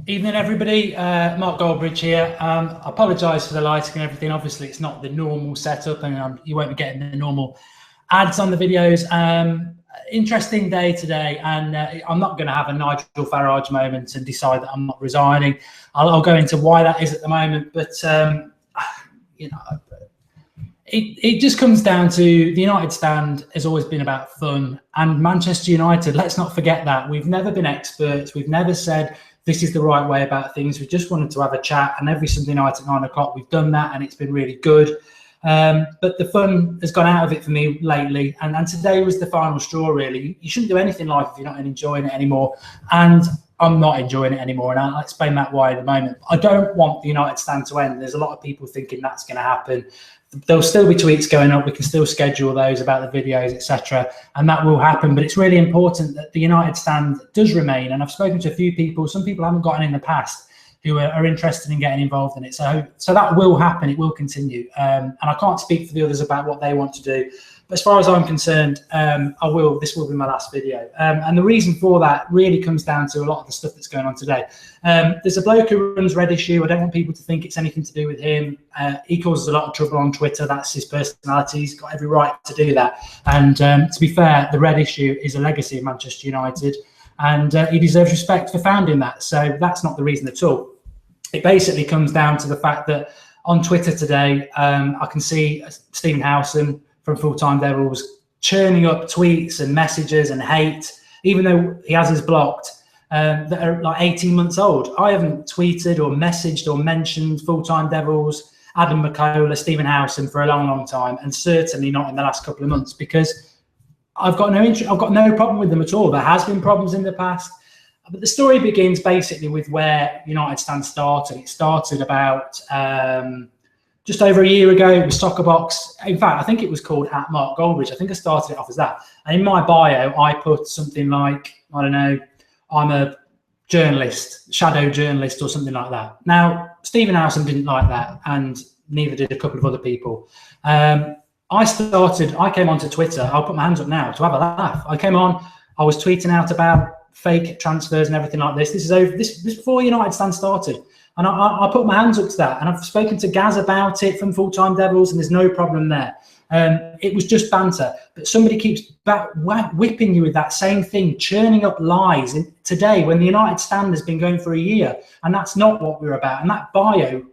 Evening, everybody. Mark Goldbridge here. I apologise for the lighting and everything. Obviously, it's not the normal setup, and you won't be getting the normal ads on the videos. Interesting day today, and I'm not going to have a Nigel Farage moment and decide that I'm not resigning. I'll go into why that is at the moment, but you know, it just comes down to the United stand has always been about fun, and Manchester United. Let's not forget that we've never been experts. We've never said this is the right way about things. We just wanted to have a chat, and every Sunday night at 9 o'clock we've done that, and it's been really good. But the fun has gone out of it for me lately, and today was the final straw, really. You shouldn't do anything like if you're not enjoying it anymore, and I'm not enjoying it anymore, and I'll explain that why in a moment. I don't want the United stand to end. There's a lot of people thinking that's going to happen. There'll still be tweets going up. We can still schedule those about the videos, etc., and that will happen. But it's really important that the United stand does remain. And I've spoken to a few people. Some people haven't gotten in the past who are interested in getting involved in it. So that will happen. It will continue. And I can't speak for the others about what they want to do. But as far as I'm concerned, this will be my last video. And the reason for that really comes down to a lot of the stuff that's going on today. There's a bloke who runs Red Issue. I don't want people to think it's anything to do with him. He causes a lot of trouble on Twitter. That's his personality. He's got every right to do that. And to be fair, the Red Issue is a legacy of Manchester United. And he deserves respect for founding that. So that's not the reason at all. It basically comes down to the fact that on Twitter today, I can see Stephen Howson from Full Time Devils churning up tweets and messages and hate, even though he has his blocked, that are like 18 months old. I haven't tweeted or messaged or mentioned Full Time Devils, Adam McCullough, Stephen Howson for a long, long time, and certainly not in the last couple of months, because I've got no problem with them at all. There has been problems in the past, but the story begins basically with where United Stand started. It started about just over a year ago. It was Soccerbox. In fact, I think it was called @MarkGoldbridge. I think I started it off as that. And in my bio, I put something like, I don't know, I'm a journalist, shadow journalist or something like that. Now, Stephen Howson didn't like that, and neither did a couple of other people. I came onto Twitter. I'll put my hands up now to have a laugh. I came on, I was tweeting out about fake transfers and everything like this. This is before United Stand started. And I put my hands up to that, and I've spoken to Gaz about it from Full Time Devils, and there's no problem there. It was just banter, but somebody keeps whipping you with that same thing, churning up lies today when the United Stand has been going for a year, and that's not what we're about. And that bio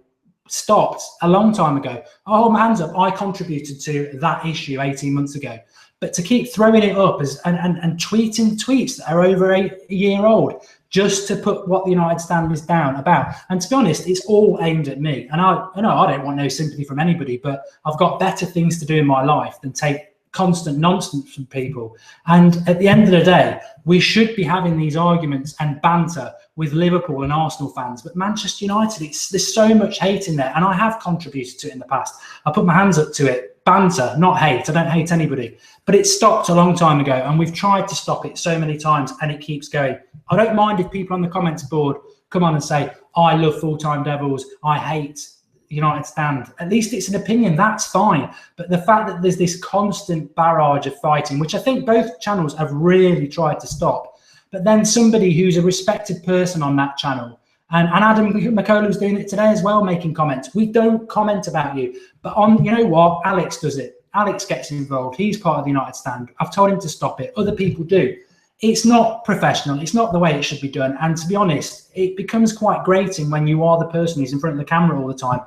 stopped a long time ago. I hold my hands up. I contributed to that issue 18 months ago. But to keep throwing it up and tweeting tweets that are over a year old, just to put what the United Stand is down about. And to be honest, it's all aimed at me. And I know I don't want no sympathy from anybody, but I've got better things to do in my life than take constant nonsense from people. And at the end of the day, we should be having these arguments and banter with Liverpool and Arsenal fans. But Manchester United, there's so much hate in there. And I have contributed to it in the past. I put my hands up to it. Banter, not hate. I don't hate anybody. But it stopped a long time ago, and we've tried to stop it so many times, and it keeps going. I don't mind if people on the comments board come on and say, I love Full Time Devils, I hate United Stand. At least it's an opinion, that's fine. But the fact that there's this constant barrage of fighting, which I think both channels have really tried to stop, but then somebody who's a respected person on that channel, and Adam McCullough was doing it today as well, making comments. We don't comment about you. But you know what? Alex does it. Alex gets involved. He's part of the United Stand. I've told him to stop it. Other people do. It's not professional. It's not the way it should be done. And to be honest, it becomes quite grating when you are the person who's in front of the camera all the time,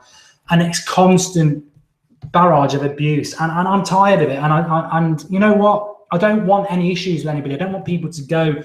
and it's constant barrage of abuse. And I'm tired of it. And you know what? I don't want any issues with anybody. I don't want people to go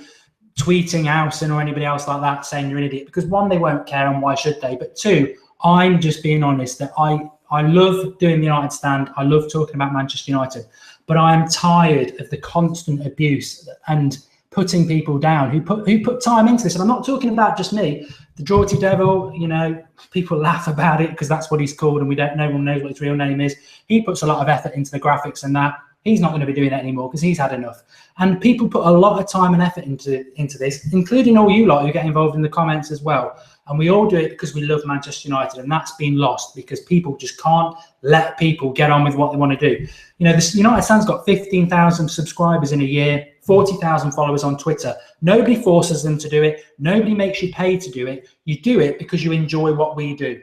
tweeting Howson or anybody else like that saying you're an idiot, because one, they won't care, and why should they? But two, I'm just being honest that I love doing the United Stand. I love talking about Manchester United, but I am tired of the constant abuse and putting people down who put time into this. And I'm not talking about just me. The Draughty Devil, you know, people laugh about it because that's what he's called, and no one knows what his real name is. He puts a lot of effort into the graphics and that. He's not going to be doing that anymore because he's had enough. And people put a lot of time and effort into this, including all you lot who get involved in the comments as well. And we all do it because we love Manchester United, and that's been lost because people just can't let people get on with what they want to do. You know, the United Stand's got 15,000 subscribers in a year, 40,000 followers on Twitter. Nobody forces them to do it. Nobody makes you pay to do it. You do it because you enjoy what we do.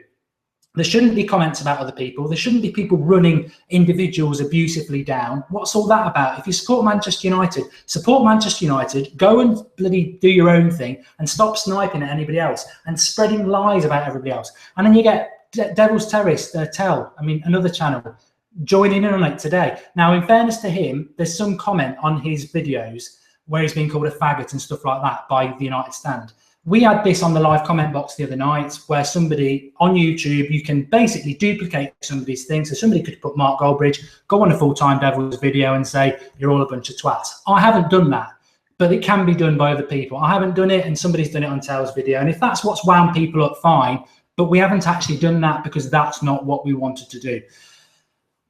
There shouldn't be comments about other people. There shouldn't be people running individuals abusively down. What's all that about? If you support Manchester United, support Manchester United, go and bloody do your own thing and stop sniping at anybody else and spreading lies about everybody else. And then you get Devil's Terrace, another channel, joining in on it today. Now, in fairness to him, there's some comment on his videos where he's been called a faggot and stuff like that by the United Stand. We had this on the live comment box the other night where somebody on YouTube, you can basically duplicate somebody's thing. So somebody could put Mark Goldbridge, go on a Full-Time Devils video and say, you're all a bunch of twats. I haven't done that, but it can be done by other people. I haven't done it and somebody's done it on Tel's video. And if that's what's wound people up, fine. But we haven't actually done that because that's not what we wanted to do.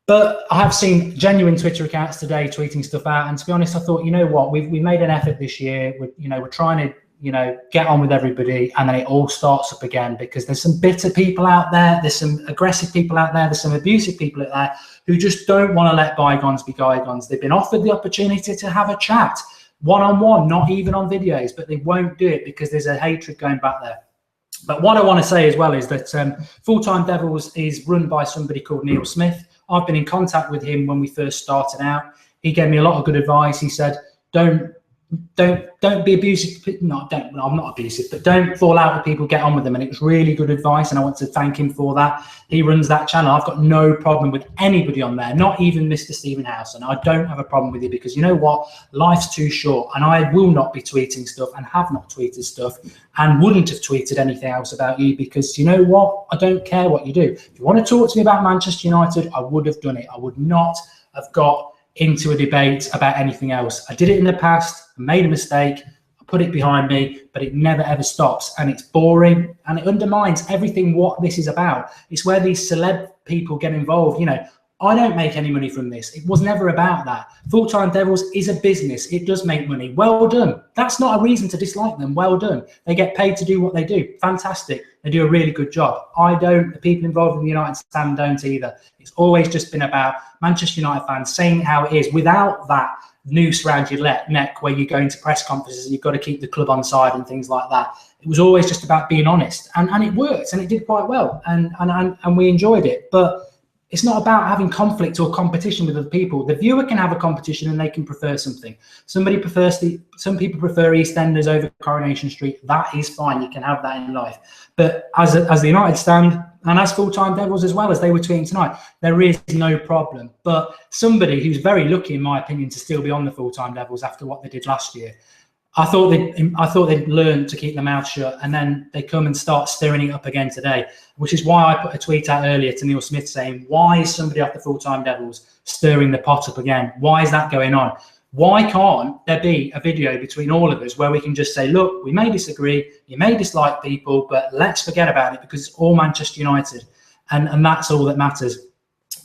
But I have seen genuine Twitter accounts today tweeting stuff out. And to be honest, I thought, you know what, we made an effort this year. We're trying to, get on with everybody, and then it all starts up again because there's some bitter people out there, there's some aggressive people out there, there's some abusive people out there who just don't want to let bygones be bygones. They've been offered the opportunity to have a chat one-on-one, not even on videos, but they won't do it because there's a hatred going back there. But what I want to say as well is that Full-Time Devils is run by somebody called Neil Smith. I've been in contact with him when we first started out. He gave me a lot of good advice. He said, don't be abusive. I'm not abusive, but don't fall out with people, get on with them. And it was really good advice, and I want to thank him for that. He runs that channel. I've got no problem with anybody on there, not even Mr. Stephen Howson. I don't have a problem with you because you know what? Life's too short, and I will not be tweeting stuff and have not tweeted stuff and wouldn't have tweeted anything else about you because you know what? I don't care what you do. If you want to talk to me about Manchester United, I would have done it. I would not have got into a debate about anything else. I did it in the past, I made a mistake, I put it behind me, but it never ever stops, and it's boring and it undermines everything what this is about. It's where these celeb people get involved. I don't make any money from this. It was never about that. Full-Time Devils is a business. It does make money. Well done. That's not a reason to dislike them. Well done. They get paid to do what they do. Fantastic. They do a really good job. I don't. The people involved in the United Stand don't either. It's always just been about Manchester United fans saying how it is without that noose around your neck where you go into press conferences and you've got to keep the club on side and things like that. It was always just about being honest. And it worked and it did quite well. And we enjoyed it. But it's not about having conflict or competition with other people. The viewer can have a competition and they can prefer something. Some people prefer EastEnders over Coronation Street. That is fine. You can have that in life. But as the United Stand and as Full-Time Devils as well, as they were tweeting tonight, there is no problem. But somebody who's very lucky, in my opinion, to still be on the Full-Time Devils after what they did last year, I thought they'd learned to keep their mouth shut, and then they come and start stirring it up again today, which is why I put a tweet out earlier to Neil Smith saying, why is somebody off the Full-Time Devils stirring the pot up again? Why is that going on? Why can't there be a video between all of us where we can just say, look, we may disagree, you may dislike people, but let's forget about it because it's all Manchester United, and that's all that matters.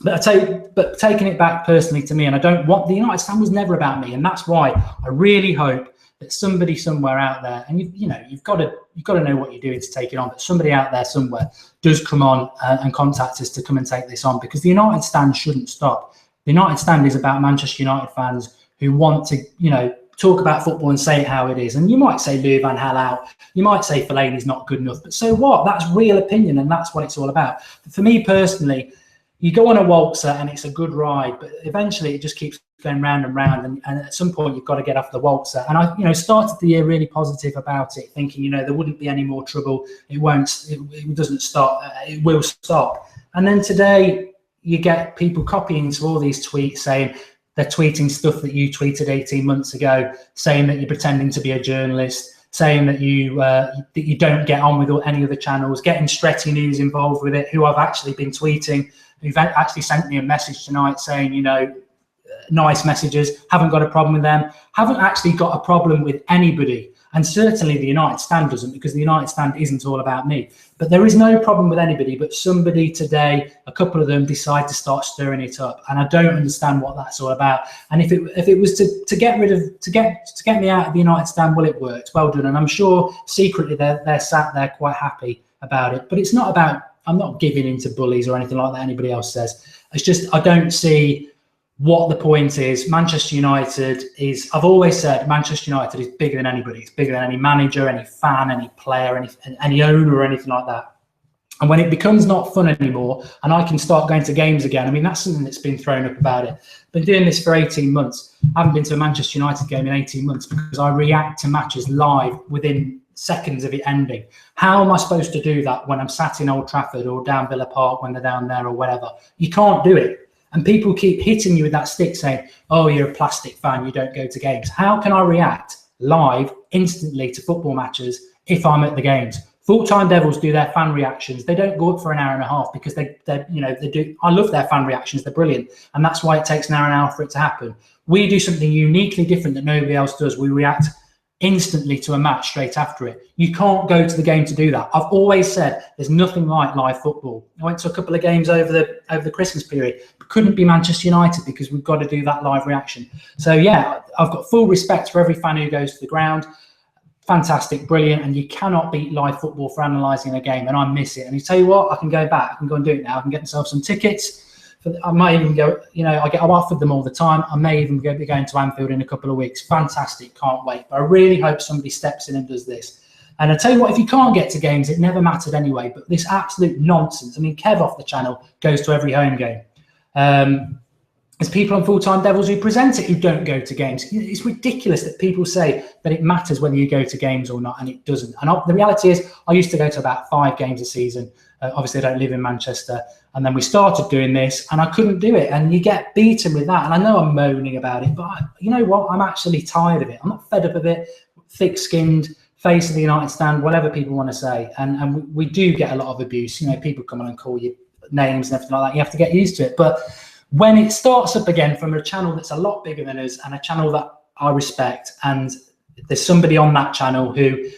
But taking it back personally to me, and the United Stand was never about me, and that's why I really hope that somebody somewhere out there, and you've got to know what you're doing to take it on, but somebody out there somewhere does come on and contact us to come and take this on, because the United Stand shouldn't stop. The United Stand is about Manchester United fans who want to, talk about football and say it how it is. And you might say Louis van Gaal out, you might say Fellaini's not good enough, but so what? That's real opinion, and that's what it's all about. For me personally, you go on a waltzer and it's a good ride, but eventually it just keeps going round and round, and at some point you've got to get off the waltzer. And I started the year really positive about it, thinking there wouldn't be any more trouble. It doesn't stop, it will stop. And then today you get people copying to all these tweets saying they're tweeting stuff that you tweeted 18 months ago, saying that you're pretending to be a journalist, saying that you don't get on with any other channels, getting Stretty News involved with it, who I've actually been tweeting, who've actually sent me a message tonight saying, nice messages, haven't got a problem with them, haven't actually got a problem with anybody. And certainly the United stand doesn't, because the United stand isn't all about me. But there is no problem with anybody, but somebody today, a couple of them decide to start stirring it up. And I don't understand what that's all about. And if it was to get me out of the United stand, well, it worked. Well done. And I'm sure secretly they're sat there quite happy about it. But it's not about, I'm not giving in to bullies or anything like that anybody else says. It's just, I don't see what the point is. Manchester United is, I've always said, Manchester United is bigger than anybody. It's bigger than any manager, any fan, any player, any owner or anything like that. And when it becomes not fun anymore and I can start going to games again, I mean, that's something that's been thrown up about it. I've been doing this for 18 months. I haven't been to a Manchester United game in 18 months because I react to matches live within seconds of it ending. How am I supposed to do that when I'm sat in Old Trafford or down Villa Park when they're down there or whatever? You can't do it. And people keep hitting you with that stick saying, oh, you're a plastic fan, you don't go to games. How can I react live instantly to football matches if I'm at the games? Full-time Devils do their fan reactions. They don't go up for an hour and a half because they do. I love their fan reactions. They're brilliant. And that's why it takes an hour and a half for it to happen. We do something uniquely different that nobody else does. We react instantly to a match straight after it. You can't go to the game to do that. I've always said there's nothing like live football. I went to a couple of games over the Christmas period, but couldn't be Manchester United because we've got to do that live reaction. So yeah, I've got full respect for every fan who goes to the ground. Fantastic, brilliant, and you cannot beat live football for analysing a game, and I miss it. And you tell you what, I can go back, I can go and do it now. I can get myself some tickets. I might even go, I'm offered them all the time. I may even be going to Anfield in a couple of weeks. Fantastic, can't wait. But I really hope somebody steps in and does this. And I tell you what, if you can't get to games, it never mattered anyway. But this absolute nonsense. I mean, Kev off the channel goes to every home game. There's people on Full-Time Devils who present it who don't go to games. It's ridiculous that people say that it matters whether you go to games or not, and it doesn't. And the reality is, I used to go to about 5 games a season. Obviously, I don't live in Manchester. And then we started doing this, and I couldn't do it. And you get beaten with that. And I know I'm moaning about it, but you know what? I'm actually tired of it. I'm not fed up of it. Thick-skinned, face of the United stand, whatever people want to say. And we do get a lot of abuse. People come on and call you names and everything like that. You have to get used to it. But when it starts up again from a channel that's a lot bigger than us and a channel that I respect, and there's somebody on that channel who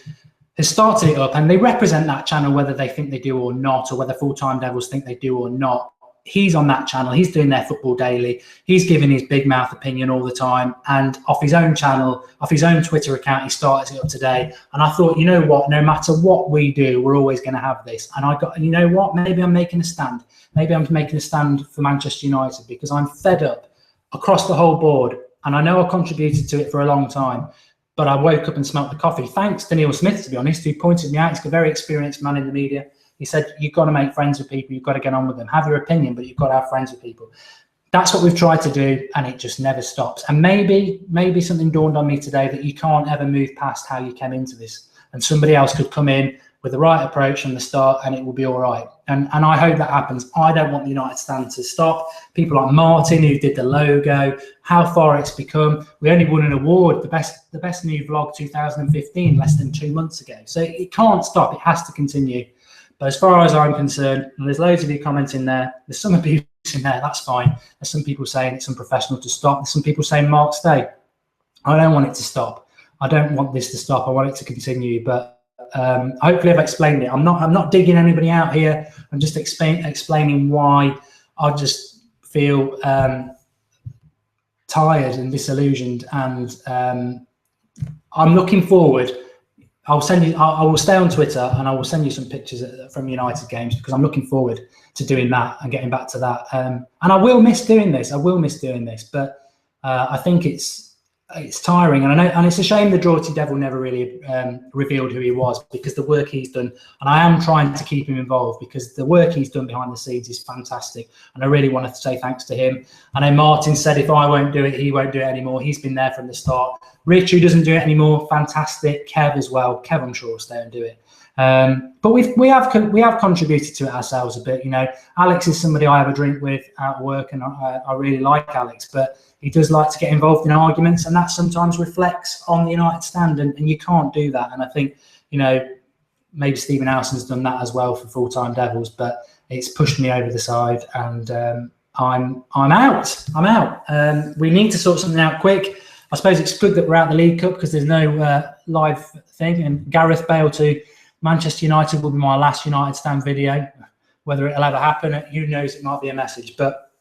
has started it up and they represent that channel whether they think they do or not, or whether Full-Time Devils think they do or not. He's on that channel, he's doing their football daily, he's giving his big mouth opinion all the time, and off his own channel, off his own Twitter account, he started it up today. And I thought, you know what, no matter what we do, we're always going to have this. And I got, you know what, maybe I'm making a stand. Maybe I'm making a stand for Manchester United because I'm fed up across the whole board. And I know I contributed to it for a long time, but I woke up and smelt the coffee. Thanks to Neil Smith, to be honest, who pointed me out. He's a very experienced man in the media. He said, you've got to make friends with people. You've got to get on with them. Have your opinion, but you've got to have friends with people. That's what we've tried to do, and it just never stops. And maybe something dawned on me today that you can't ever move past how you came into this. And somebody else could come in with the right approach from the start, and it will be all right. And I hope that happens. I don't want the United stand to stop. People like Martin, who did the logo, how far it's become. We only won an award, the best new vlog 2015, less than 2 months ago. So it can't stop. It has to continue. But as far as I'm concerned, and there's loads of you commenting there, there's some abuse in there, that's fine. There's some people saying it's unprofessional to stop. There's some people saying, Mark, stay. I don't want it to stop. I don't want this to stop. I want it to continue. But hopefully I've explained it. I'm not digging anybody out here. I'm just explaining why I just feel tired and disillusioned. And I'm looking forward. I will stay on Twitter and I will send you some pictures from United games because I'm looking forward to doing that and getting back to that. And I will miss doing this. But I think it's tiring, and I know, and it's a shame the Draughty Devil never really revealed who he was, because the work he's done, and I am trying to keep him involved because the work he's done behind the scenes is fantastic, and I really want to say thanks to him. I know Martin said if I won't do it, he won't do it anymore. He's been there from the start. Rich, who doesn't do it anymore, fantastic. Kev as well. Kev, I'm sure, will stay and do it. But we have contributed to it ourselves a bit. Alex is somebody I have a drink with at work, and I really like Alex, but he does like to get involved in arguments, and that sometimes reflects on the United stand, and you can't do that. And I think, maybe Stephen Howson's done that as well for Full-Time Devils, but it's pushed me over the side, and I'm out. We need to sort something out quick. I suppose it's good that we're out the League Cup because there's no live thing. And Gareth Bale to Manchester United will be my last United Stand video. Whether it'll ever happen, who knows? It might be a message, but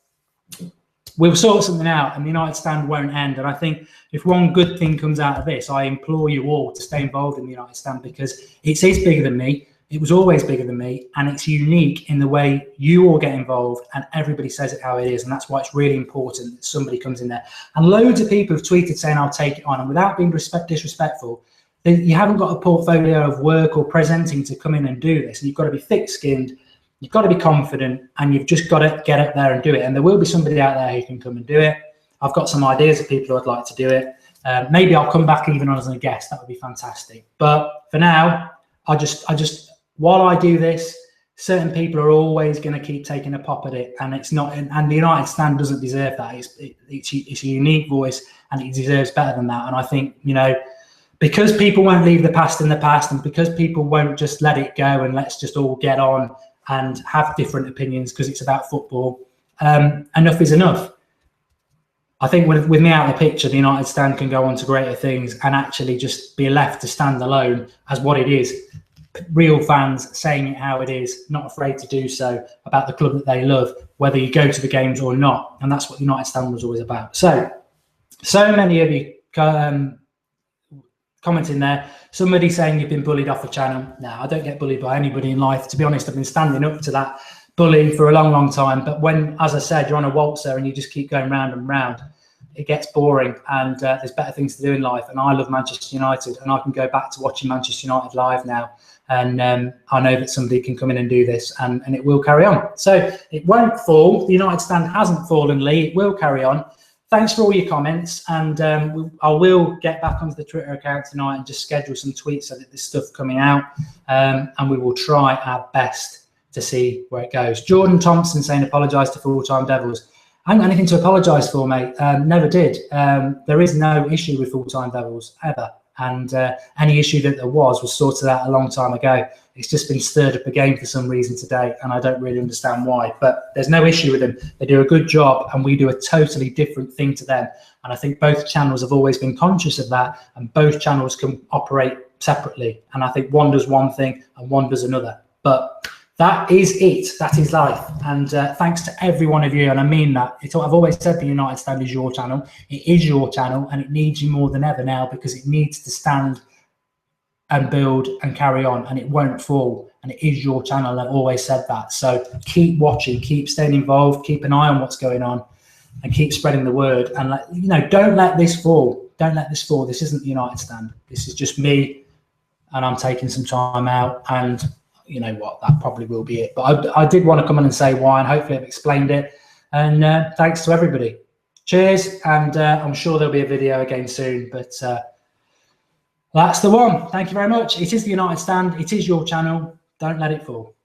we'll sort something out, and the United Stand won't end. And I think if one good thing comes out of this, I implore you all to stay involved in the United Stand, because it is bigger than me. It was always bigger than me, and it's unique in the way you all get involved and everybody says it how it is. And that's why it's really important that somebody comes in there. And loads of people have tweeted saying, I'll take it on. And without being disrespectful, you haven't got a portfolio of work or presenting to come in and do this. And you've got to be thick-skinned, you've got to be confident, and you've just got to get up there and do it. And there will be somebody out there who can come and do it. I've got some ideas of people who would like to do it. Maybe I'll come back even on as a guest. That would be fantastic. But for now, I just while I do this, certain people are always going to keep taking a pop at it, and it's not. And the United Stand doesn't deserve that. It's a unique voice, and it deserves better than that. And I think, you know, because people won't leave the past in the past, and because people won't just let it go and let's just all get on and have different opinions because it's about football, enough is enough. I think with me out of the picture, the United Stand can go on to greater things and actually just be left to stand alone as what it is. Real fans saying it how it is, not afraid to do so about the club that they love, whether you go to the games or not. And that's what United Stand was always about. So many of you commenting there. Somebody saying you've been bullied off the channel. No, I don't get bullied by anybody in life. To be honest, I've been standing up to that bully for a long, long time. But when, as I said, you're on a waltzer and you just keep going round and round, it gets boring, and there's better things to do in life. And I love Manchester United, and I can go back to watching Manchester United live now. And I know that somebody can come in and do this, and it will carry on. So it won't fall. The United Stand hasn't fallen, Lee. It will carry on. Thanks for all your comments, and I will get back onto the Twitter account tonight and just schedule some tweets so that there's stuff coming out, and we will try our best to see where it goes. Jordan Thompson saying, apologise to Full-Time Devils. I haven't got anything to apologise for, mate. Never did. There is no issue with Full-Time Devils, ever. And any issue that there was sorted out a long time ago. It's just been stirred up again for some reason today, and I don't really understand why. But there's no issue with them. They do a good job, and we do a totally different thing to them. And I think both channels have always been conscious of that, and both channels can operate separately. And I think one does one thing and one does another. But that is it. That is life. And thanks to every one of you. And I mean that. I've always said the United Stand is your channel. It is your channel, and it needs you more than ever now, because it needs to stand and build and carry on, and it won't fall. And it is your channel. I've always said that. So keep watching, keep staying involved, keep an eye on what's going on, and keep spreading the word. And don't let this fall. Don't let this fall. This isn't the United Stand. This is just me, and I'm taking some time out, and you know what, that probably will be it. But I did want to come in and say why, and hopefully I've explained it. And thanks to everybody. Cheers, and I'm sure there'll be a video again soon, but that's the one. Thank you very much. It is the United Stand. It is your channel. Don't let it fall.